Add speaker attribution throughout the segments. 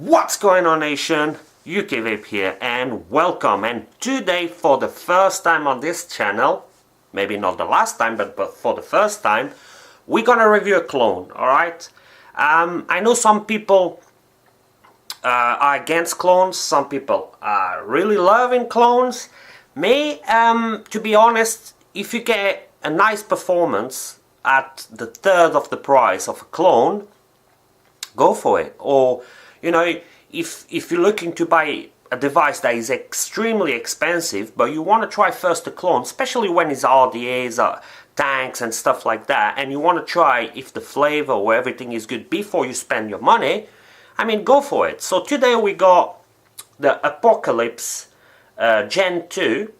Speaker 1: What's going on, nation? ukvapeuk here and welcome. And today, for the first time on this channel, maybe not the last time, but for the first time, we're gonna review a clone. Alright, I know some people are against clones, some people are really loving clones. Me, to be honest, if you get a nice performance at the third of the price of a clone, go for it. Or, you know, if you're looking to buy a device that is extremely expensive, but you want to try first a clone, especially when it's RDAs, tanks and stuff like that, and you want to try if the flavor or everything is good before you spend your money, I mean, go for it. So today we got the Apocalypse Gen 2,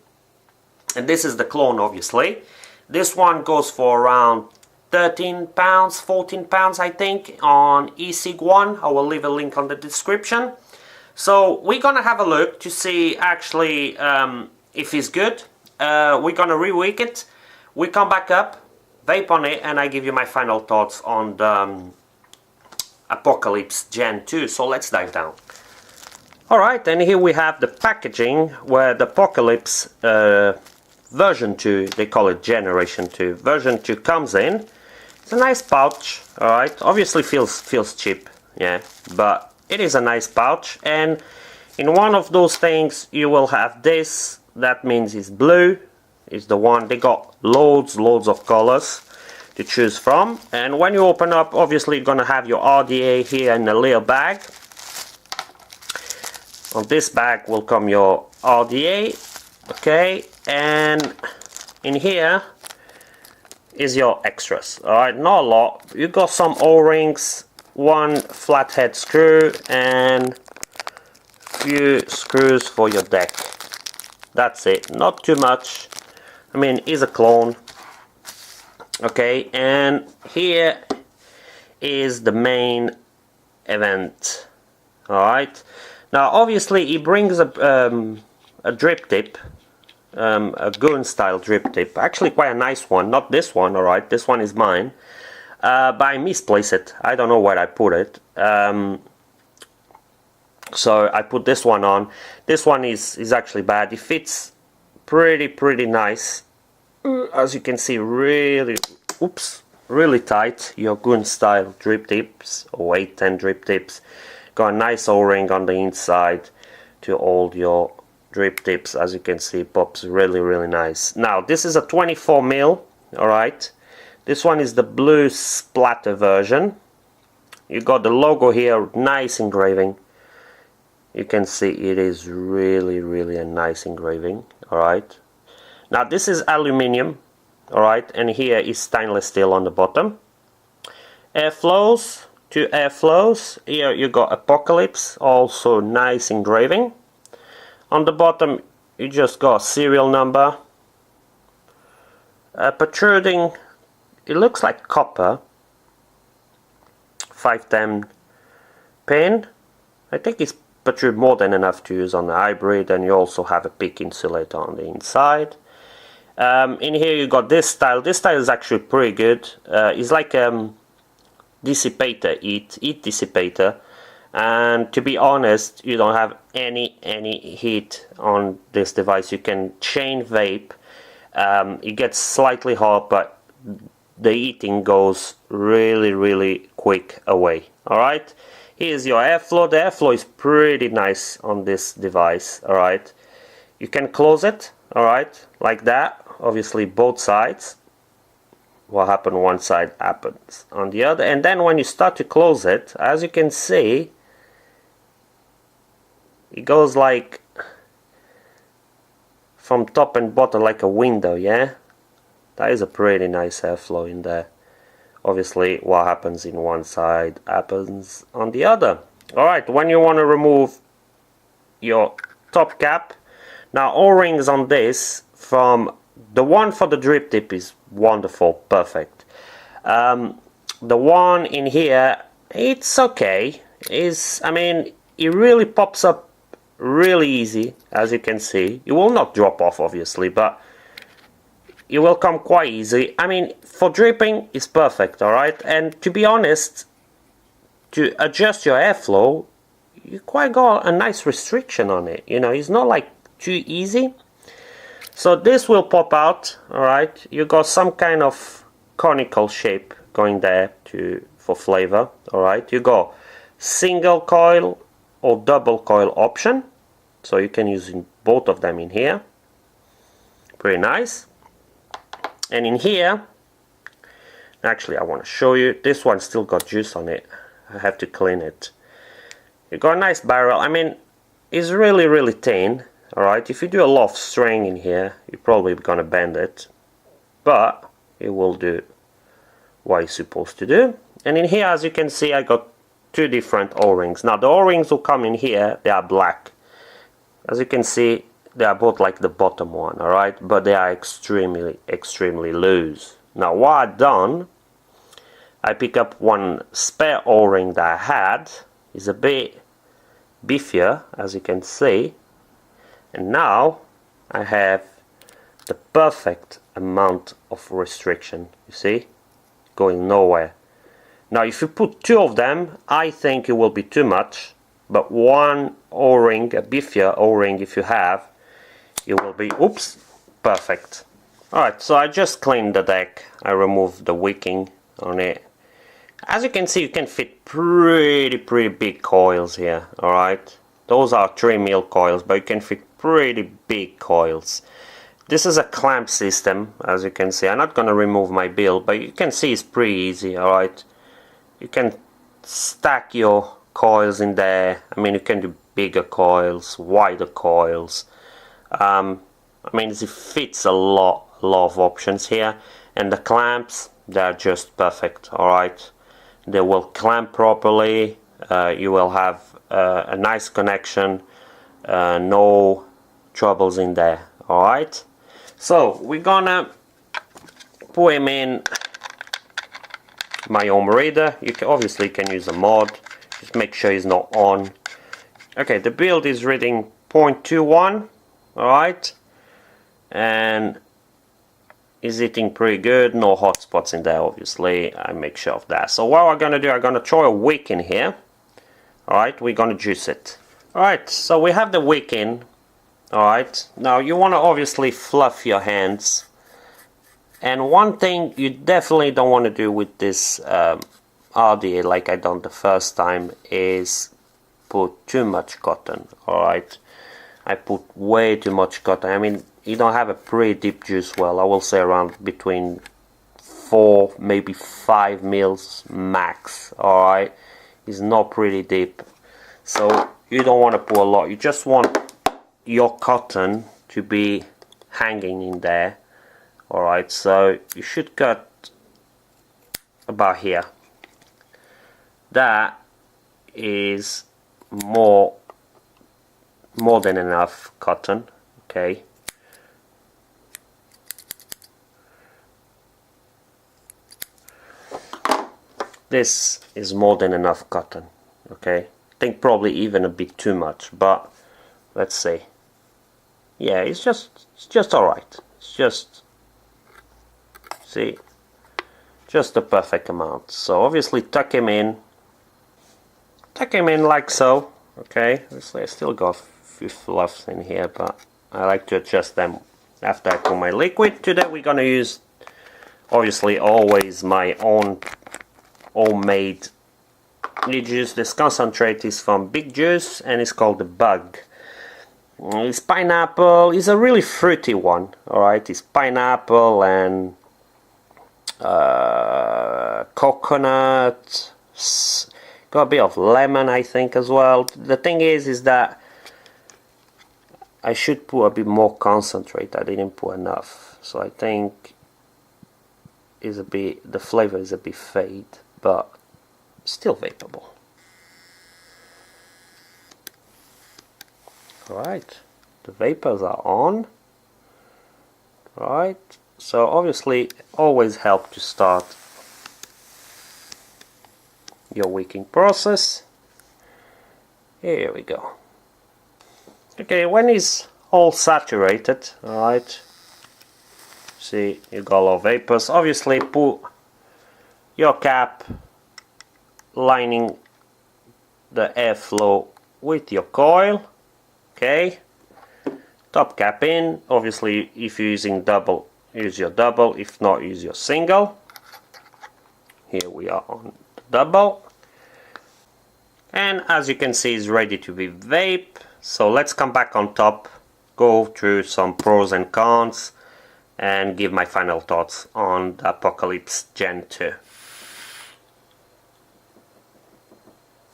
Speaker 1: and this is the clone, obviously. This one goes for around £13, £14 I think on eSig1. I will leave a link on the description. So we're gonna have a look to see actually if it's good. We're gonna reweek it. We come back up, vape on it, and I give you my final thoughts on the Apocalypse Gen 2. So let's dive down. Alright, and here we have the packaging where the Apocalypse version 2, they call it Generation 2, version 2 comes in. It's a nice pouch, alright, obviously feels cheap, yeah, but it is a nice pouch, and in one of those things you will have this, that means it's blue, is the one. They got loads of colors to choose from, and when you open up, obviously you're gonna have your RDA here in a little bag. On this bag will come your RDA, okay, and in here is your extras. Alright, not a lot. You got some O-rings, one flathead screw, and few screws for your deck. That's it, not too much. I mean, it's a clone. Okay, and here is the main event. Alright, now obviously it brings a drip tip, a gun style drip tip, actually quite a nice one, not this one, alright, this one is mine, but I misplaced it, I don't know where I put it, so I put this one on. This one is actually bad. It fits pretty nice, as you can see, really tight. Your gun style drip tips, or 8-10 drip tips, got a nice O-ring on the inside to hold your drip tips. As you can see, pops really nice. Now this is a 24mm, alright. This one is the blue splatter version. You got the logo here, nice engraving. You can see it is really a nice engraving, alright. Now this is aluminium, alright, and here is stainless steel on the bottom. Airflows, 2 airflows. Here you got Apocalypse, also nice engraving. On the bottom you just got a serial number, protruding, it looks like copper, 510 pin. I think it's protrude more than enough to use on the hybrid, and you also have a PEEK insulator on the inside. In here you got this style. This style is actually pretty good. It's like dissipator, heat dissipator. And to be honest, you don't have any heat on this device. You can chain vape. It gets slightly hot, but the heating goes really quick away. Alright, here's your airflow. The airflow is pretty nice on this device. Alright, you can close it, alright, like that. Obviously both sides. What happened on one side happens on the other, and then when you start to close it, as you can see, it goes like from top and bottom like a window, yeah? That is a pretty nice airflow in there. Obviously what happens in one side happens on the other. Alright, when you want to remove your top cap, now O-rings on this, from the one for the drip tip is wonderful, perfect. The one in here, it's okay. I mean, it really pops up really easy, as you can see. It will not drop off obviously, but it will come quite easy. I mean, for dripping it's perfect, alright. And to be honest, to adjust your airflow, you quite got a nice restriction on it. You know, it's not like too easy. So this will pop out, alright. You got some kind of conical shape going there for flavor, alright. You got single coil or double coil option, so you can use both of them in here. Pretty nice. And in here, actually I want to show you, this one still got juice on it. I have to clean it. You got a nice barrel. I mean, it's really thin. Alright, if you do a lot of string in here, you're probably gonna bend it, but it will do what it's supposed to do. And in here, as you can see, I got two different O-rings. Now the O-rings will come in here, they are black. As you can see, they are both like the bottom one, alright, but they are extremely loose. Now what I've done, I pick up one spare O-ring that I had. It's a bit beefier, as you can see. And now I have the perfect amount of restriction, you see, going nowhere. Now if you put two of them, I think it will be too much, but one O-ring, a beefier O-ring if you have, it will be, oops, perfect. Alright, so I just cleaned the deck, I removed the wicking on it. As you can see, you can fit pretty big coils here, alright. Those are 3mm coils, but you can fit pretty big coils. This is a clamp system, as you can see. I'm not going to remove my build, but you can see it's pretty easy, alright. You can stack your coils in there. I mean, you can do bigger coils, wider coils. I mean, it fits a lot of options here. And the clamps, they're just perfect, alright. They will clamp properly. You will have a nice connection, no troubles in there. Alright, so we're gonna put him in my home reader. You can obviously use a mod, just make sure he's not on. Okay, the build is reading 0.21, alright, and is hitting pretty good, no hotspots in there obviously, I make sure of that. So what we're gonna do, I'm gonna throw a wick in here. Alright, we're gonna juice it. Alright, so we have the wick in. Alright, now you want to obviously fluff your hands. And one thing you definitely don't want to do with this RDA, like I done the first time, is put too much cotton. Alright, I put way too much cotton. I mean, you don't have a pretty deep juice well. I will say around between 4, maybe 5 mils max. Alright, it's not pretty deep. So you don't want to put a lot. You just want your cotton to be hanging in there. Alright, so you should cut about here. That is more than enough cotton. Okay. This is more than enough cotton. Okay. I think probably even a bit too much, but let's see. Yeah, it's just alright. It's just, see, just the perfect amount. So obviously tuck him in like so. Okay, obviously I still got a few fluffs in here, but I like to adjust them after I put my liquid. Today we're gonna use, obviously, always my own homemade juice. This concentrate is from Big Juice and it's called the Bug. It's pineapple. It's a really fruity one. Alright, it's pineapple and coconut. Got a bit of lemon, I think, as well. The thing is that I should put a bit more concentrate. I didn't put enough, so I think is a bit, the flavor is a bit fade, but still vapeable. Alright, the vapors are on. Right, so obviously always help to start your wicking process. Here we go. Okay, when it's all saturated, alright, see, you got a lot of vapors. Obviously put your cap lining the airflow with your coil. Okay, top cap in. Obviously if you're using double, use your double, if not use your single. Here we are on the double, and as you can see it's ready to be vape. So let's come back on top, go through some pros and cons, and give my final thoughts on the Apocalypse Gen 2.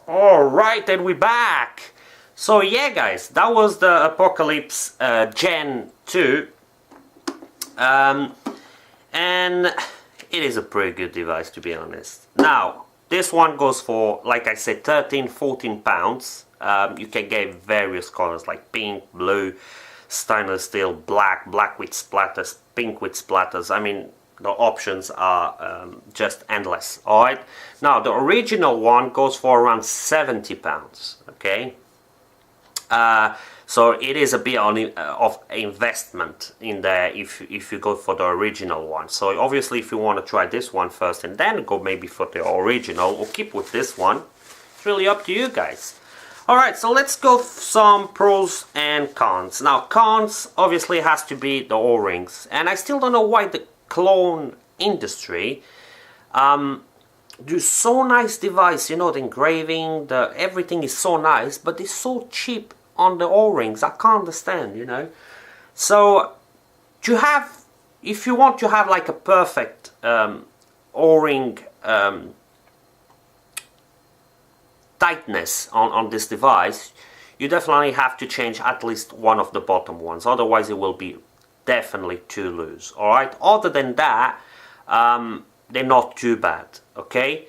Speaker 1: Alright, and we're back! So yeah guys, that was the Apocalypse Gen 2. And it is a pretty good device, to be honest. Now, this one goes for, like I said, 13-14 pounds. You can get various colors like pink, blue, stainless steel, black with splatters, pink with splatters. I mean, the options are just endless. Alright, now the original one goes for around 70 pounds. Okay, so it is a bit of investment in there if you go for the original one. So obviously if you want to try this one first and then go maybe for the original, or keep with this one, it's really up to you guys. Alright, so let's go some pros and cons. Now cons obviously has to be the O-rings, and I still don't know why the clone industry do so nice device, you know, the engraving, the everything is so nice, but it's so cheap on the O-rings. I can't understand, you know. So to have, if you want to have like a perfect O-ring tightness on this device, you definitely have to change at least one of the bottom ones, otherwise it will be definitely too loose. Alright, other than that, they're not too bad. Okay,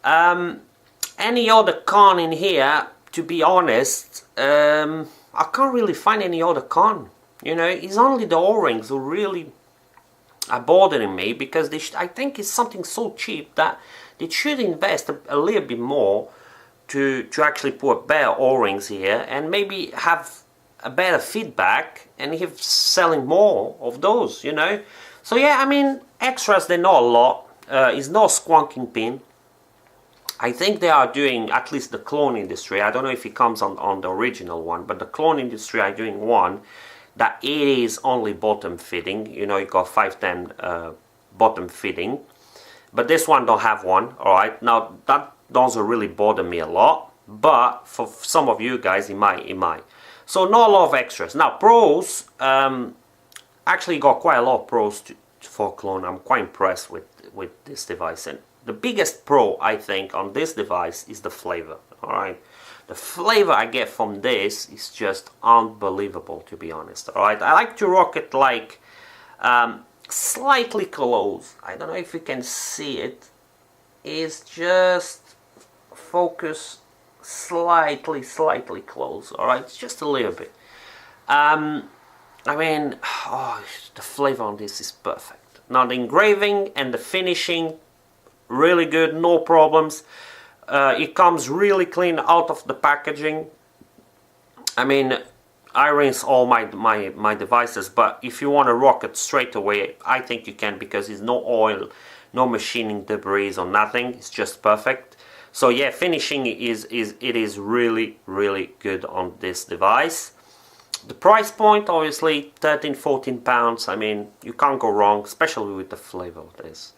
Speaker 1: any other con in here, to be honest, I can't really find any other con. You know, it's only the O-rings who really are bothering me, because I think it's something so cheap that they should invest a little bit more to actually put better O-rings here, and maybe have a better feedback and have selling more of those, you know. So yeah, I mean, extras, they're not a lot. It's no squonking pin. I think they are doing, at least the clone industry, I don't know if it comes on the original one, but the clone industry are doing one that it is only bottom fitting. You know, you got 510 bottom fitting, but this one don't have one. Alright, now that doesn't really bother me a lot, but for some of you guys it might. So not a lot of extras. Now pros, actually got quite a lot of pros for clone. I'm quite impressed with this device, and the biggest pro I think on this device is the flavor. Alright, the flavor I get from this is just unbelievable, to be honest. Alright, I like to rock it like slightly close. I don't know if you can see it. It's just focus slightly close. Alright, just a little bit. I mean, oh, the flavor on this is perfect. Now the engraving and the finishing, really good, no problems. It comes really clean out of the packaging. I mean, I rinse all my devices, but if you want to rock it straight away, I think you can, because there's no oil, no machining debris or nothing. It's just perfect. So yeah, finishing is really good on this device. The price point, obviously 13-14 pounds. I mean, you can't go wrong, especially with the flavor of this.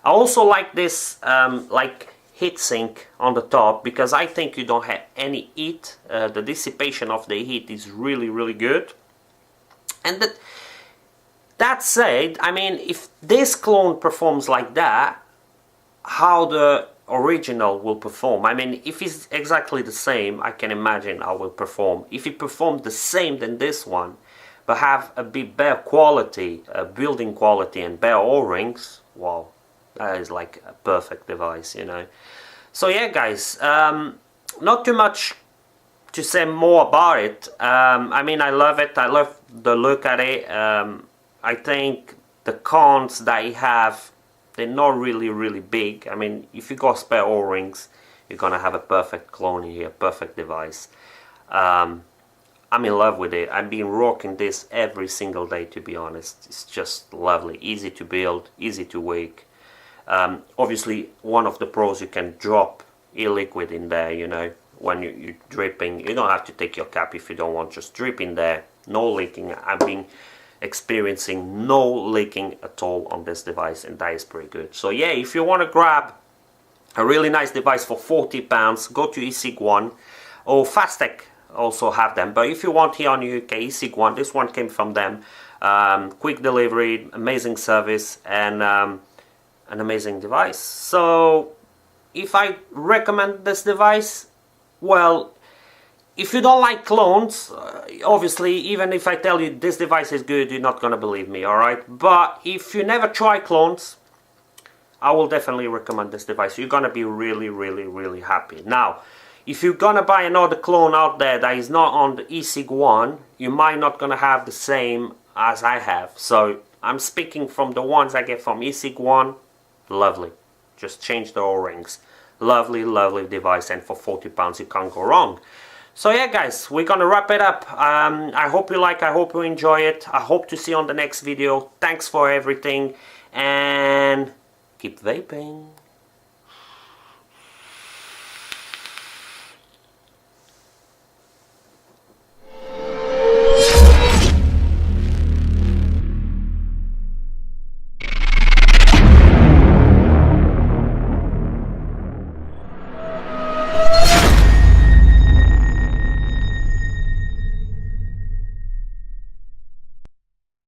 Speaker 1: I also like this like heatsink on the top, because I think you don't have any heat. The dissipation of the heat is really good. And that said, I mean, if this clone performs like that, how the original will perform? I mean, if it's exactly the same, I can imagine how it will perform. If it performed the same than this one, but have a bit better quality, building quality and better O-rings, wow, that is like a perfect device, you know. So yeah guys, not too much to say more about it. I mean, I love it. I love the look at it. I think the cons that I have, they're not really big. I mean, if you got spare O-rings, you're gonna have a perfect clone here, perfect device. I'm in love with it. I've been rocking this every single day, to be honest. It's just lovely, easy to build, easy to wake. Obviously, one of the pros, you can drop e-liquid in there, you know, when you're dripping. You don't have to take your cap if you don't want, just drip in there, no leaking. I've been experiencing no leaking at all on this device, and that is pretty good. So yeah, if you want to grab a really nice device for £40, go to eSig1, or Fastech also have them, but if you want here on UK, eSig1, this one came from them. Quick delivery, amazing service, and an amazing device. So if I recommend this device, well, if you don't like clones, obviously, even if I tell you this device is good, you're not gonna believe me, alright? But if you never try clones, I will definitely recommend this device. You're gonna be really happy. Now, if you're gonna buy another clone out there that is not on the eSig1, you might not gonna have the same as I have. So I'm speaking from the ones I get from eSig1. Lovely. Just change the O-rings. Lovely device, and for £40 you can't go wrong. So yeah guys, we're gonna wrap it up. I hope you like, I hope you enjoy it. I hope to see you on the next video. Thanks for everything, and keep vaping.